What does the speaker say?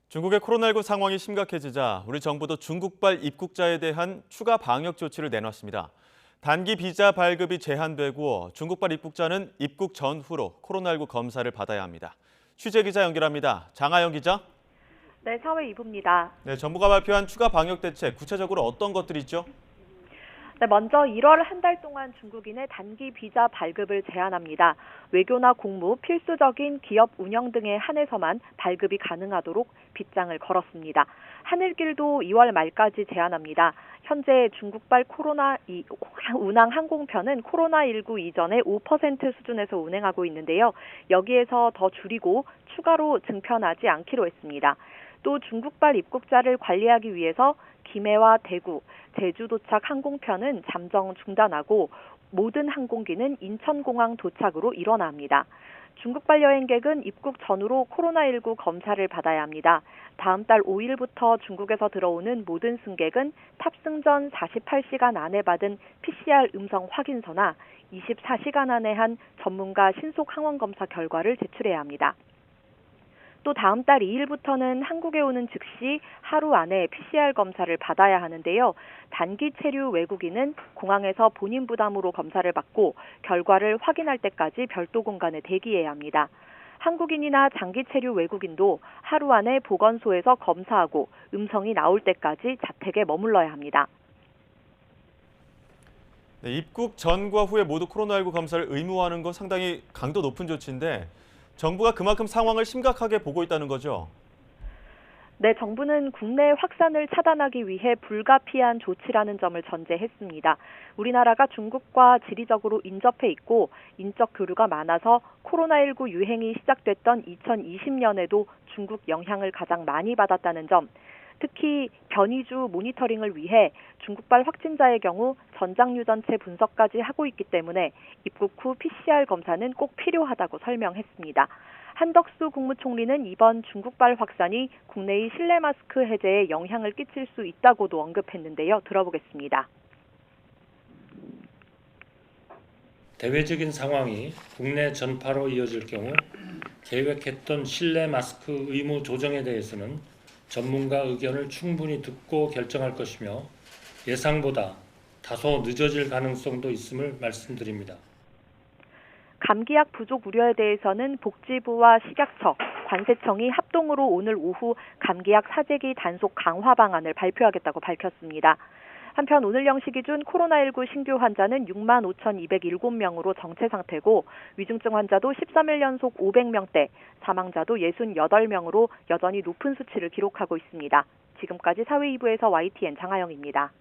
중국의 코로나19 상황이 심각해지자 우리 정부도 중국발 입국자에 대한 추가 방역 조치를 내놨습니다. 단기 비자 발급이 제한되고 중국발 입국자는 입국 전후로 코로나19 검사를 받아야 합니다. 취재 기자 연결합니다. 장하영 기자. 네, 사회 2부입니다. 네, 정부가 발표한 추가 방역 대책, 구체적으로 어떤 것들이 있죠? 네, 먼저 1월 한 달 동안 중국인의 단기 비자 발급을 제한합니다. 외교나 공무, 필수적인 기업 운영 등에 한해서만 발급이 가능하도록 빗장을 걸었습니다. 하늘길도 2월 말까지 제한합니다. 현재 중국발 운항 항공편은 코로나19 이전의 5% 수준에서 운행하고 있는데요. 여기에서 더 줄이고 추가로 증편하지 않기로 했습니다. 또 중국발 입국자를 관리하기 위해서 김해와 대구, 제주 도착 항공편은 잠정 중단하고 모든 항공기는 인천공항 도착으로 일어납니다. 중국발 여행객은 입국 전후로 코로나19 검사를 받아야 합니다. 다음 달 5일부터 중국에서 들어오는 모든 승객은 탑승 전 48시간 안에 받은 PCR 음성 확인서나 24시간 안에 한 전문가 신속 항원 검사 결과를 제출해야 합니다. 또 다음 달 2일부터는 한국에 오는 즉시 하루 안에 PCR 검사를 받아야 하는데요. 단기 체류 외국인은 공항에서 본인 부담으로 검사를 받고 결과를 확인할 때까지 별도 공간에 대기해야 합니다. 한국인이나 장기 체류 외국인도 하루 안에 보건소에서 검사하고 음성이 나올 때까지 자택에 머물러야 합니다. 네, 입국 전과 후에 모두 코로나19 검사를 의무화하는 건 상당히 강도 높은 조치인데 정부가 그만큼 상황을 심각하게 보고 있다는 거죠? 네, 정부는 국내 확산을 차단하기 위해 불가피한 조치라는 점을 전제했습니다. 우리나라가 중국과 지리적으로 인접해 있고 인적 교류가 많아서 코로나19 유행이 시작됐던 2020년에도 중국 영향을 가장 많이 받았다는 점, 특히 변이주 모니터링을 위해 중국발 확진자의 경우 전장 유전체 분석까지 하고 있기 때문에 입국 후 PCR 검사는 꼭 필요하다고 설명했습니다. 한덕수 국무총리는 이번 중국발 확산이 국내의 실내 마스크 해제에 영향을 끼칠 수 있다고도 언급했는데요. 들어보겠습니다. 대외적인 상황이 국내 전파로 이어질 경우 계획했던 실내 마스크 의무 조정에 대해서는 전문가 의견을 충분히 듣고 결정할 것이며 예상보다 다소 늦어질 가능성도 있음을 말씀드립니다. 감기약 부족 우려에 대해서는 복지부와 식약처, 관세청이 합동으로 오늘 오후 감기약 사재기 단속 강화 방안을 발표하겠다고 밝혔습니다. 한편 오늘 0시 기준 코로나19 신규 환자는 6만 5,207명으로 정체 상태고 위중증 환자도 13일 연속 500명대, 사망자도 68명으로 여전히 높은 수치를 기록하고 있습니다. 지금까지 사회 2부에서 YTN 장하영입니다.